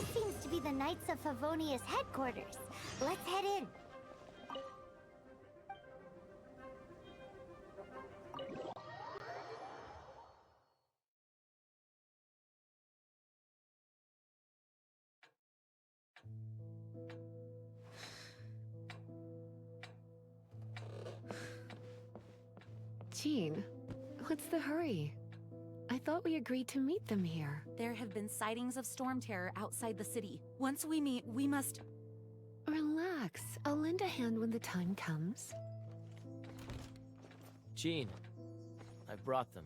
This seems to be the Knights of Favonius headquarters. Let's head in. Jean, what's the hurry? I thought we agreed to meet them here. There have been sightings of storm terror outside the city. Once we meet, we must... Relax. I'll lend a hand when the time comes. Jean, I've brought them.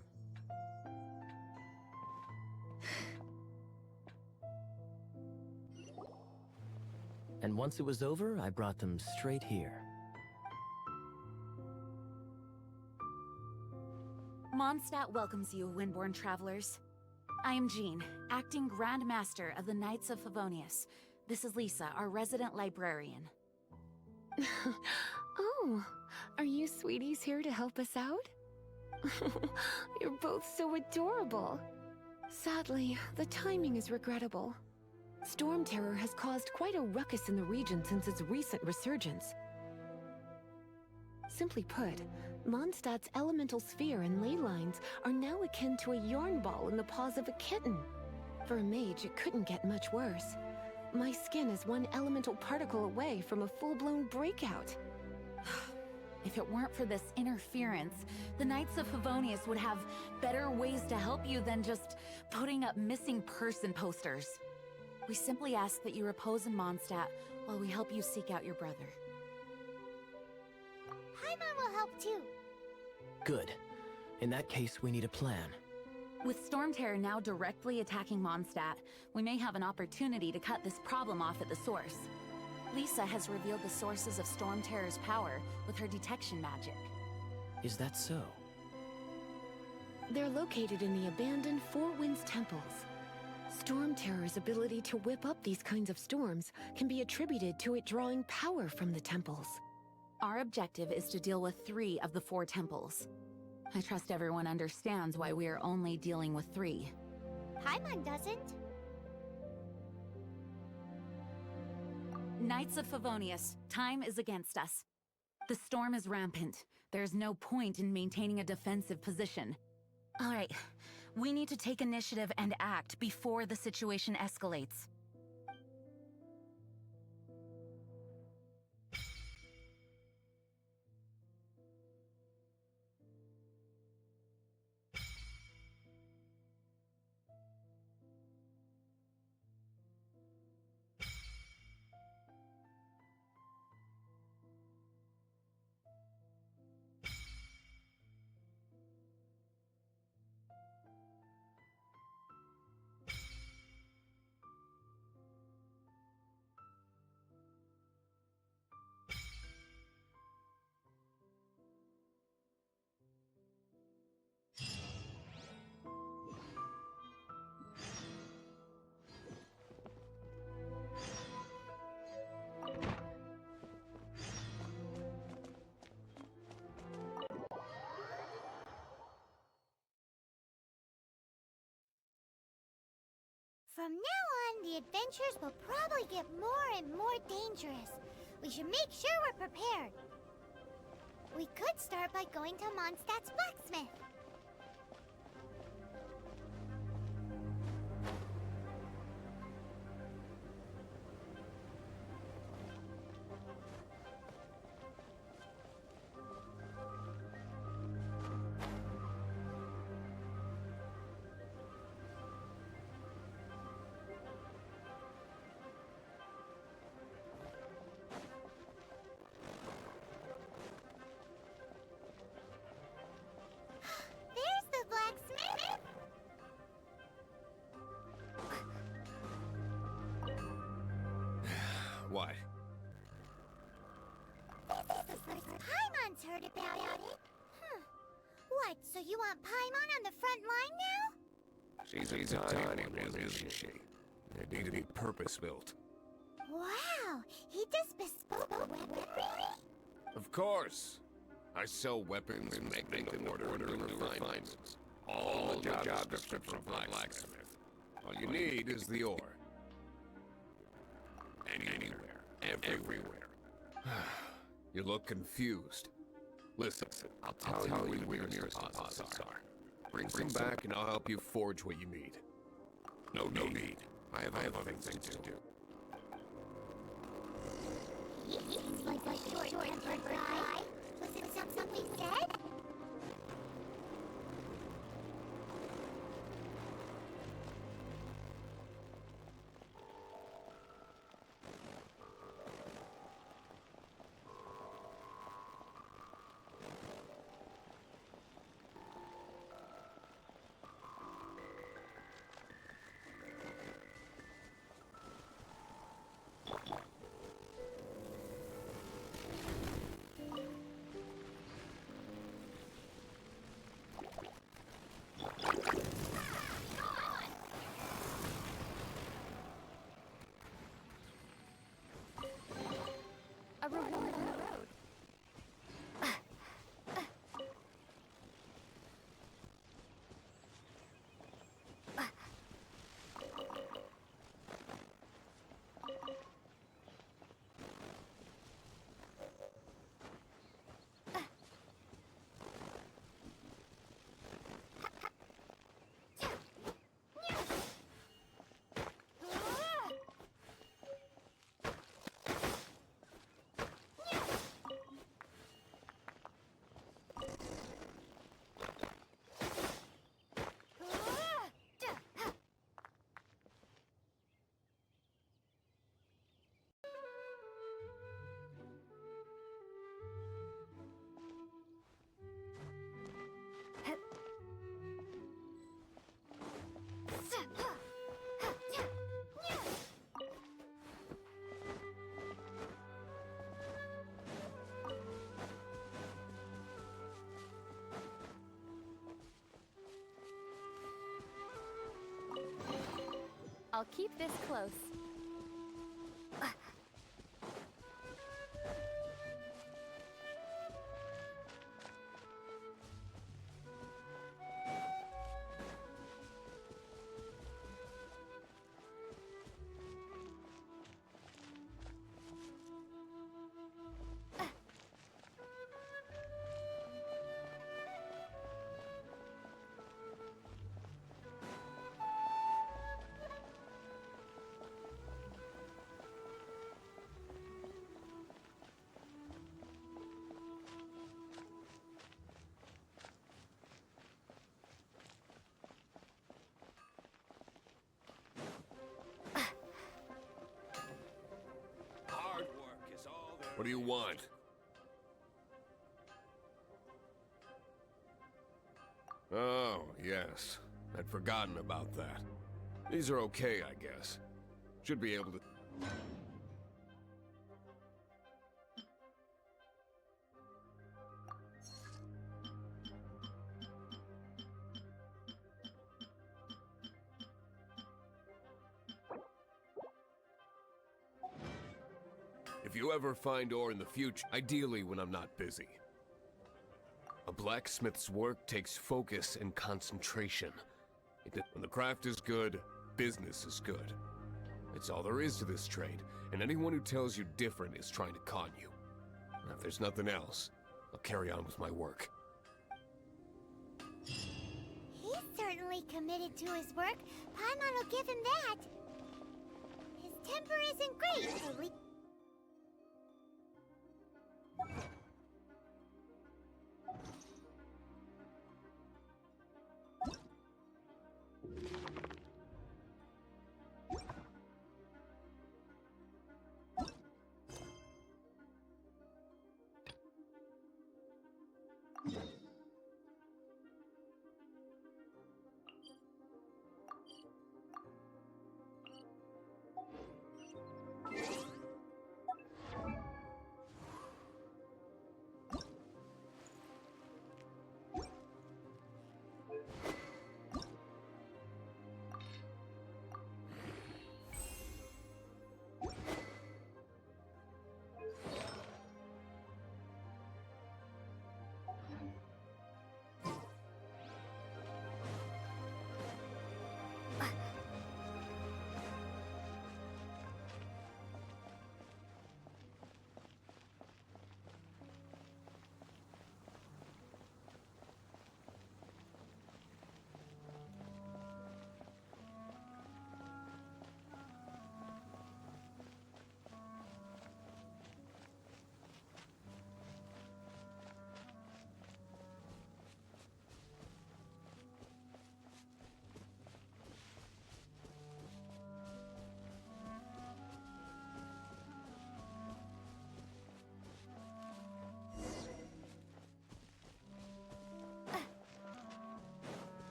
And once it was over, I brought them straight here. Mondstadt welcomes you, Windborn travelers. I am Jean, acting Grand Master of the Knights of Favonius. This is Lisa, our resident librarian. Oh, are you sweeties here to help us out? You're both so adorable. Sadly, the timing is regrettable. Storm terror has caused quite a ruckus in the region since its recent resurgence. Simply put, Mondstadt's elemental sphere and ley lines are now akin to a yarn ball in the paws of a kitten. For a mage, it couldn't get much worse. My skin is one elemental particle away from a full-blown breakout. If it weren't for this interference, the Knights of Favonius would have better ways to help you than just putting up missing person posters. We simply ask that you repose in Mondstadt while we help you seek out your brother. Paimon will help too. Good. In that case, we need a plan. With Storm Terror now directly attacking Mondstadt, we may have an opportunity to cut this problem off at the source. Lisa has revealed the sources of Storm Terror's power with her detection magic. Is that so? They're located in the abandoned Four Winds temples. Storm Terror's ability to whip up these kinds of storms can be attributed to it drawing power from the temples. Our objective is to deal with 3 of the 4 temples. I trust everyone understands why we are only dealing with 3. Paimon doesn't. Knights of Favonius, time is against us. The storm is rampant. There's no point in maintaining a defensive position. All right, we need to take initiative and act before the situation escalates. From now on, the adventures will probably get more and more dangerous. We should make sure we're prepared. We could start by going to Mondstadt's blacksmith. Why? Paimon's heard about it. What, so you want Paimon on the front line now? She's a tiny one, isn't she? They need to be purpose-built. Wow, he does bespoke weaponry? Of course. I sell weapons and make them order refinements. All the job description from blacksmith. All you need is the ore. everywhere. You look confused. Listen, I'll tell you where your nearest deposits are. Bring them back and I'll help you forge what you need. No need. I have other things to do. He's like a short-tempered guy. Was it something we said? A reward on the road. I'll keep this close. What do you want? Oh, yes. I'd forgotten about that. These are okay, I guess. Should be able to... If you ever find ore in the future, ideally when I'm not busy. A blacksmith's work takes focus and concentration. When the craft is good, business is good. It's all there is to this trade, and anyone who tells you different is trying to con you. And if there's nothing else, I'll carry on with my work. He's certainly committed to his work. Paimon will give him that. His temper isn't great, at least.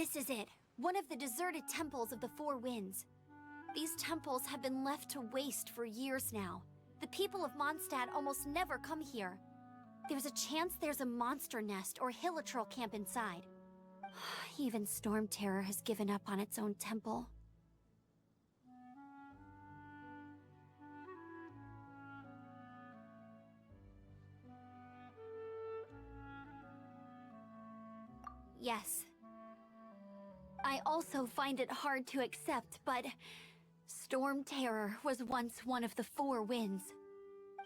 This is it. One of the deserted temples of the Four Winds. These temples have been left to waste for years now. The people of Mondstadt almost never come here. There's a chance there's a monster nest or hilitrol camp inside. Even Storm Terror has given up on its own temple. Yes. I also find it hard to accept, but Storm Terror was once one of the Four Winds.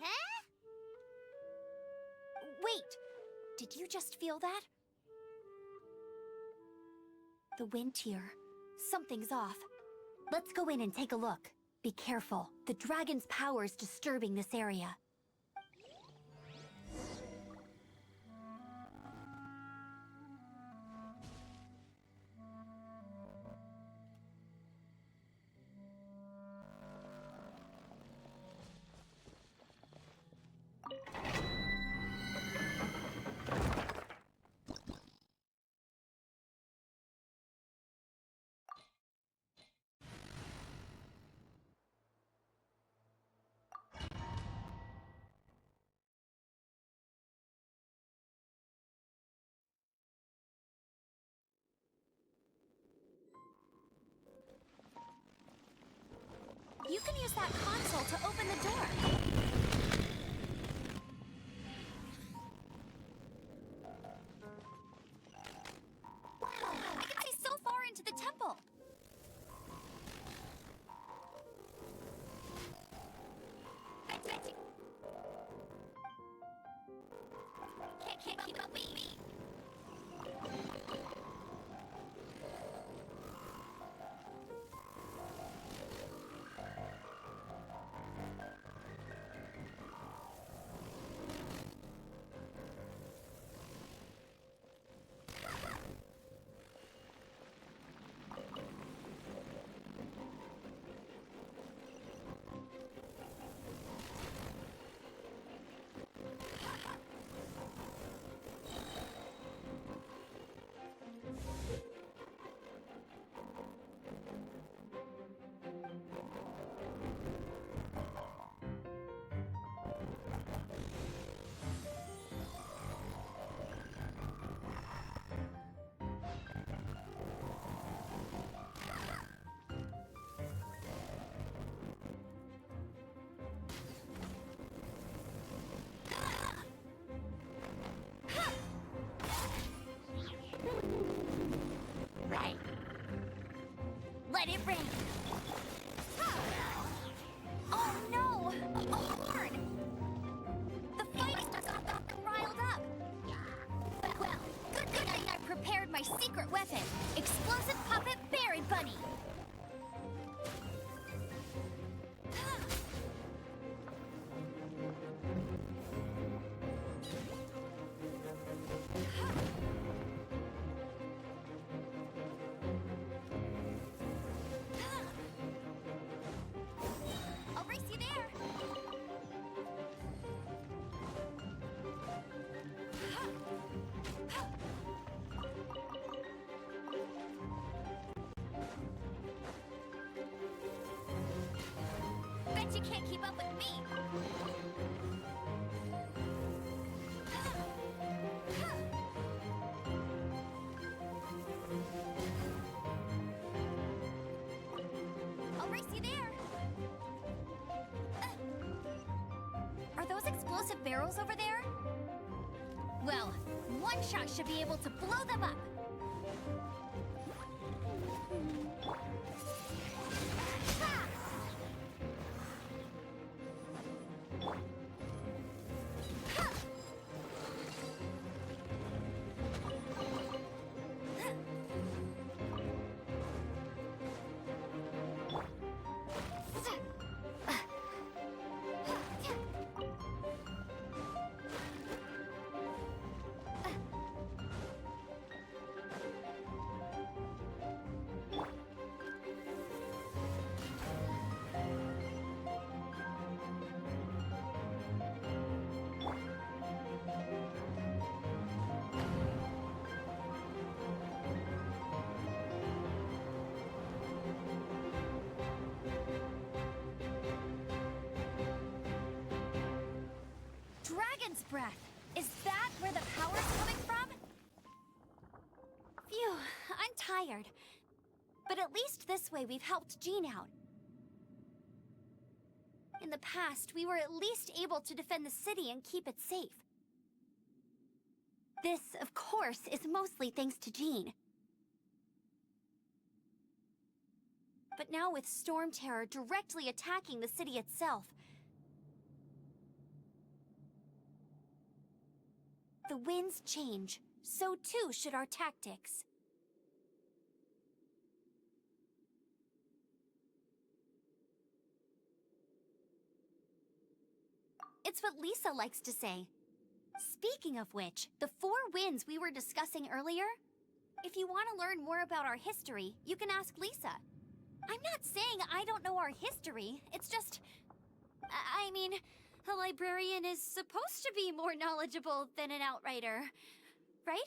Huh? Wait! Did you just feel that? The wind here. Something's off. Let's go in and take a look. Be careful. The dragon's power is disturbing this area. You can use that console to open the door. Wow, I can see so far into the temple. Can't keep up with me. Let it rain. Oh no! A horn! The fight has got them riled up. Well, good thing I prepared my secret weapon, explosive puppet Buried Bunny. You can't keep up with me. I'll race you there. Are those explosive barrels over there? Well, one shot should be able to blow them up. breath. Is that where the power's coming from? Phew, I'm tired. But at least this way we've helped Jean out. In the past, we were at least able to defend the city and keep it safe. This, of course, is mostly thanks to Jean. But now with Storm Terror directly attacking the city itself, the winds change, so too should our tactics. It's what Lisa likes to say. Speaking of which, the 4 winds we were discussing earlier, if you want to learn more about our history, you can ask Lisa. I'm not saying I don't know our history, it's just... I mean, a librarian is supposed to be more knowledgeable than an outrider, right?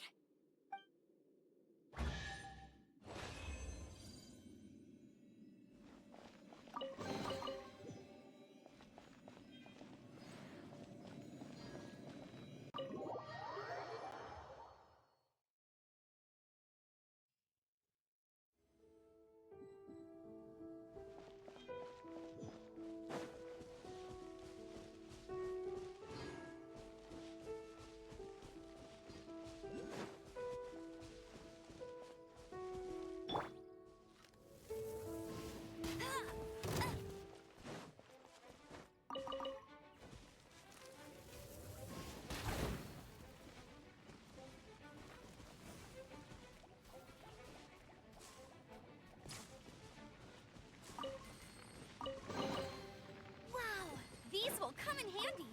These will come in handy.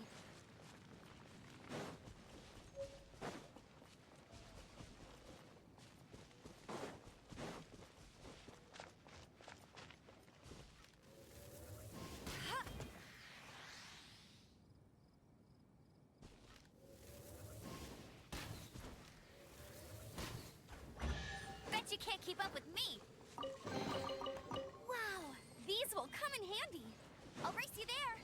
Bet you can't keep up with me. Wow, these will come in handy. I'll race you there.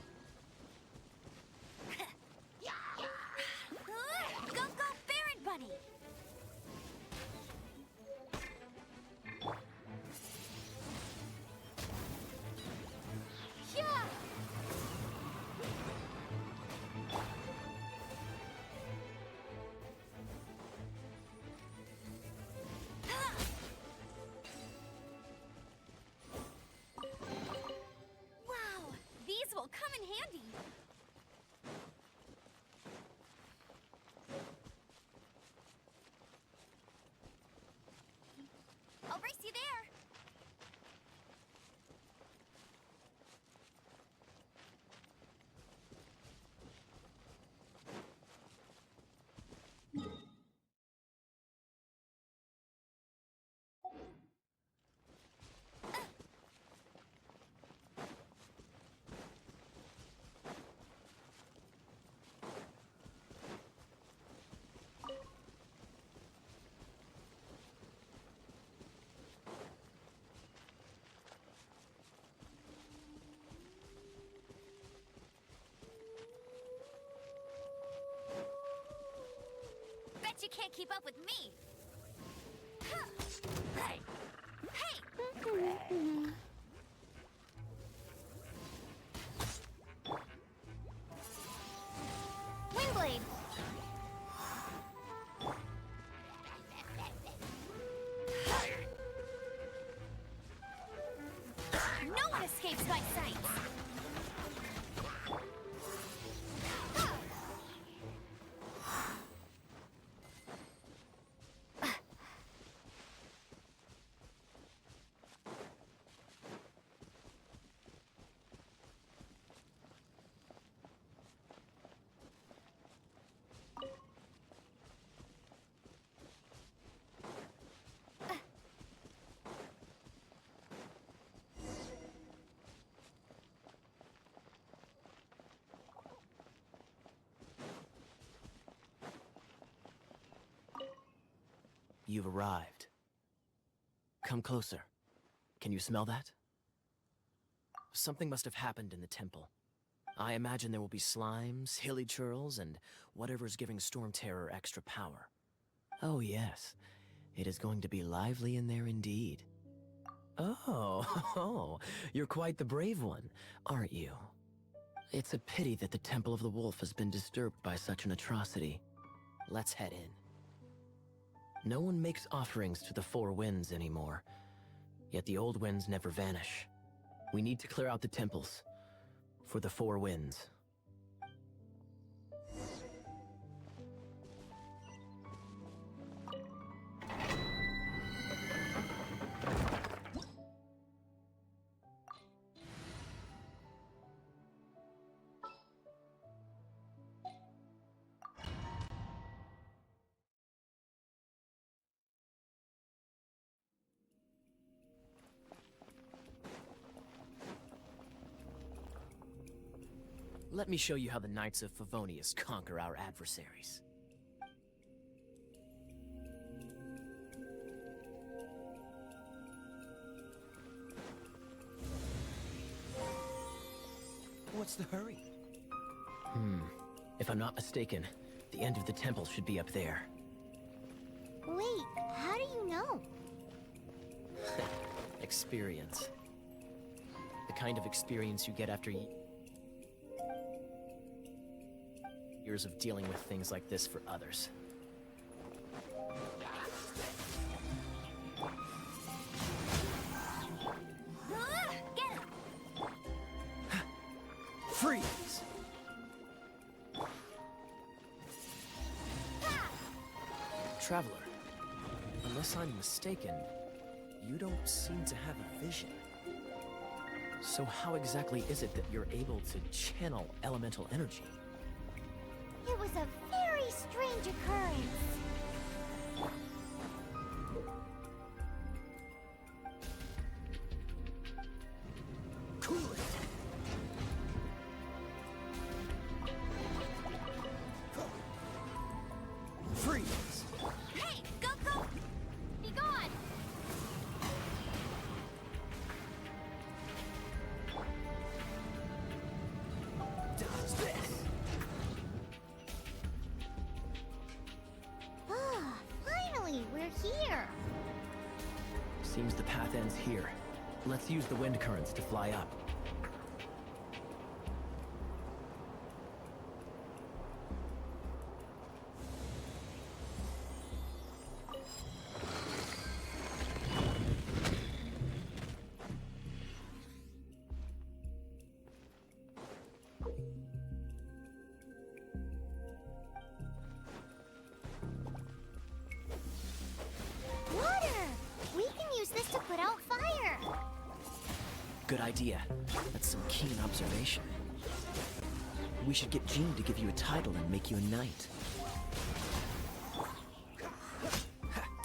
Go, go, Baron Bunny! Yeah! Wow, these will come in handy. I'll race you there. Bet you can't keep up with me. Hey! Hey! Windblade! No one escapes my sight! You've arrived. Come closer. Can you smell that? Something must have happened in the temple. I imagine there will be slimes, hilly churls, and whatever's giving Storm Terror extra power. Oh yes, it is going to be lively in there indeed. Oh, you're quite the brave one, aren't you? It's a pity that the Temple of the Wolf has been disturbed by such an atrocity. Let's head in. No one makes offerings to the Four Winds anymore, yet the old winds never vanish. We need to clear out the temples for the Four Winds. Let me show you how the Knights of Favonius conquer our adversaries. What's the hurry? If I'm not mistaken, the end of the temple should be up there. Wait, how do you know? Experience. The kind of experience you get after years of dealing with things like this for others. Get him! Freeze! Traveler, unless I'm mistaken, you don't seem to have a vision. So how exactly is it that you're able to channel elemental energy? It was a very strange occurrence. Cool it! Freeze! Hey, go! Be gone! Dodge this! Ah, finally, we're here. Seems the path ends here. Let's use the wind currents to fly up. Water! We can use this to put out fire. Good idea. That's some keen observation. We should get Jean to give you a title and make you a knight.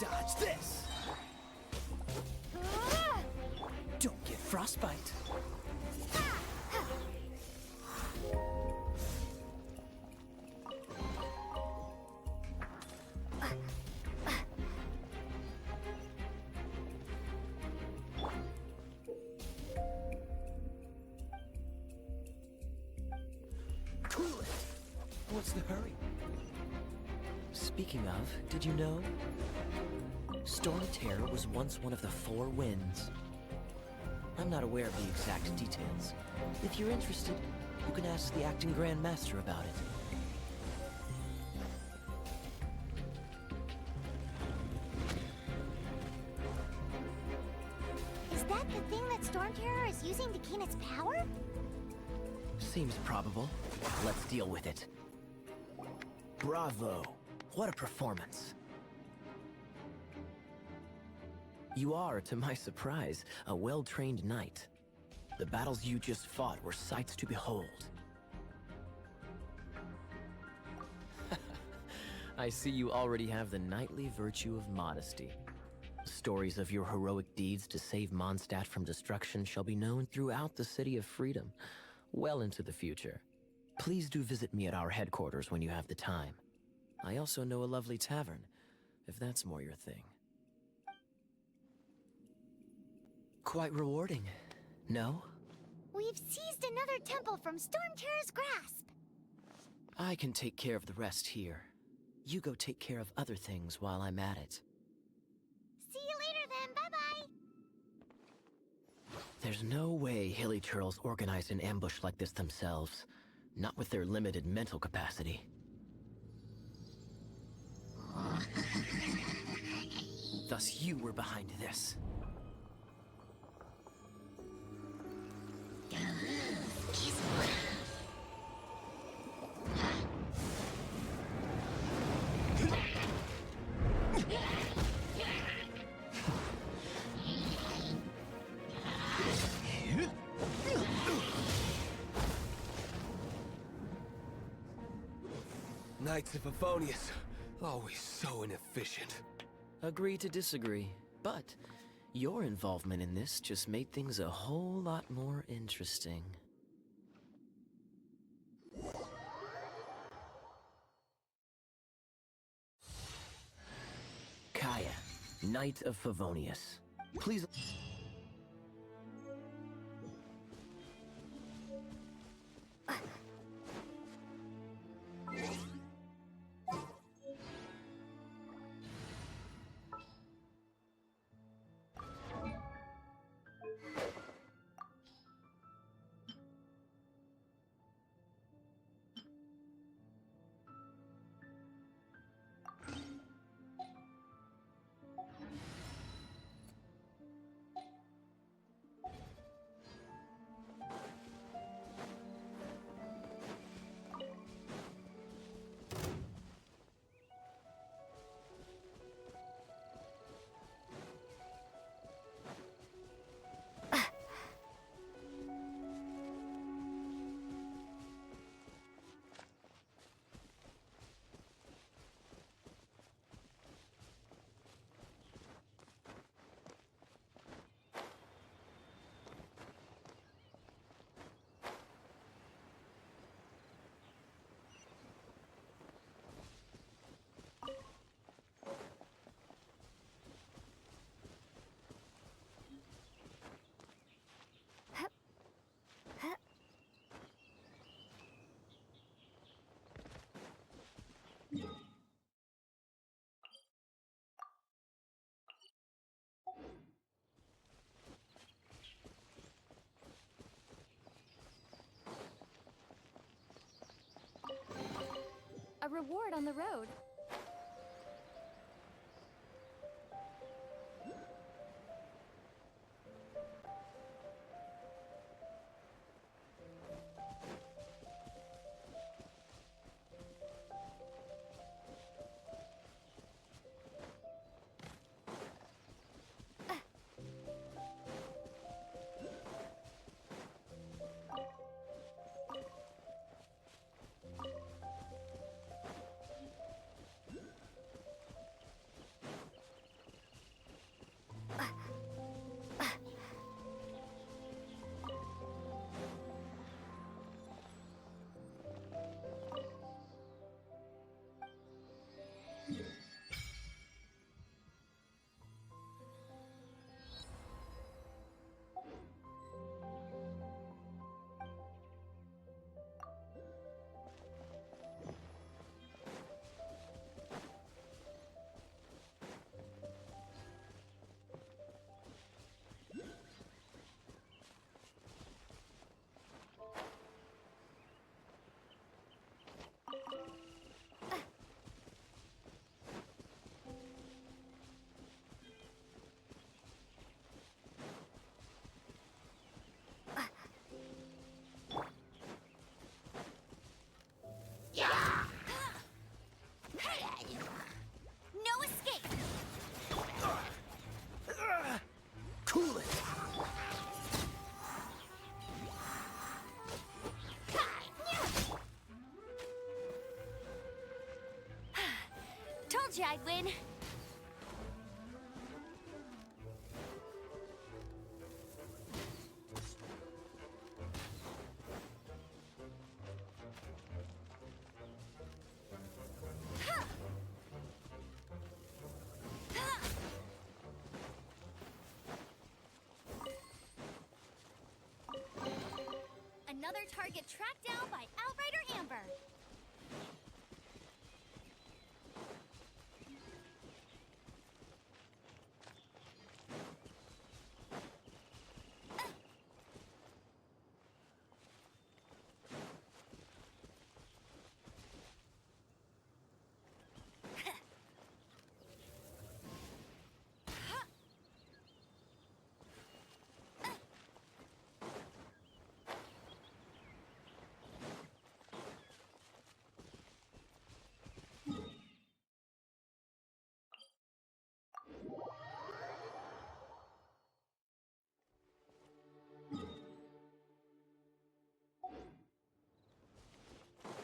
Dodge this! Ah! Don't get frostbite. Cool it! What's the hurry? Speaking of, did you know? Storm Terror was once one of the Four Winds. I'm not aware of the exact details. If you're interested, you can ask the acting Grand Master about it. Is that the thing that Storm Terror is using to gain its power? Seems probable. Let's deal with it. Bravo! What a performance! You are, to my surprise, a well-trained knight. The battles you just fought were sights to behold. I see you already have the knightly virtue of modesty. Stories of your heroic deeds to save Mondstadt from destruction shall be known throughout the City of Freedom, well into the future. Please do visit me at our headquarters when you have the time. I also know a lovely tavern, if that's more your thing. Quite rewarding, no? We We've seized another temple from Storm Terror's grasp. I can take care of the rest here. You go take care of other things while I'm at it. See you later then, bye-bye! There's no way Hilly Turtles organized an ambush like this themselves. Not with their limited mental capacity. Thus you were behind this. Knights of Favonius, always so inefficient. Agree to disagree, but your involvement in this just made things a whole lot more interesting. Kaya, Knight of Favonius. Please... A reward on the road. No escape! Cool it! Told you I'd win. Another target tracked down by Outrider Amber.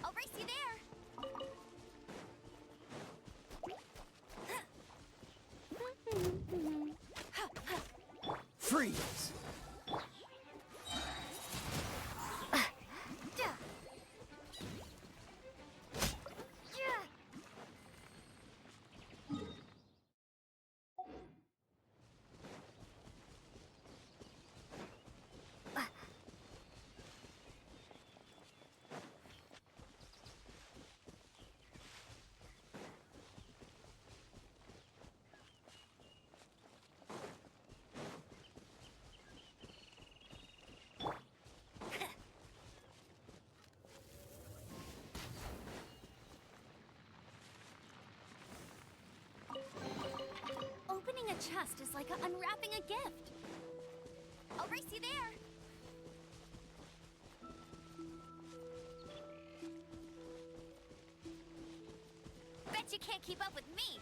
I'll race you there. Freeze! Opening a chest is like unwrapping a gift. I'll race you there. Bet you can't keep up with me.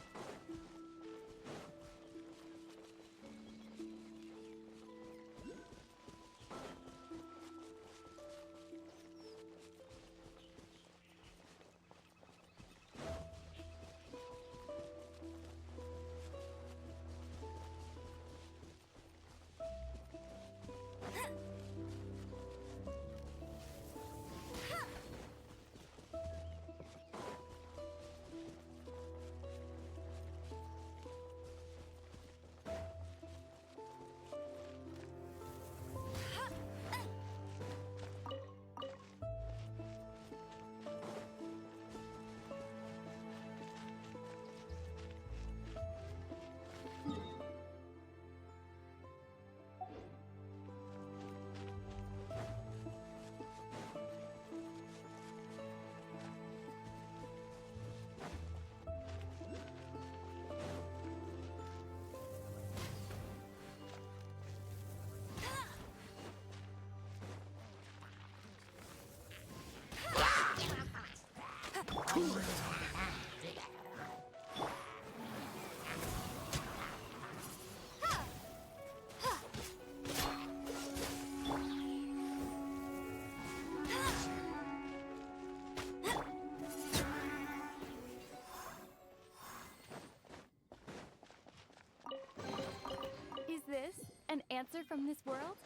Is this an answer from this world?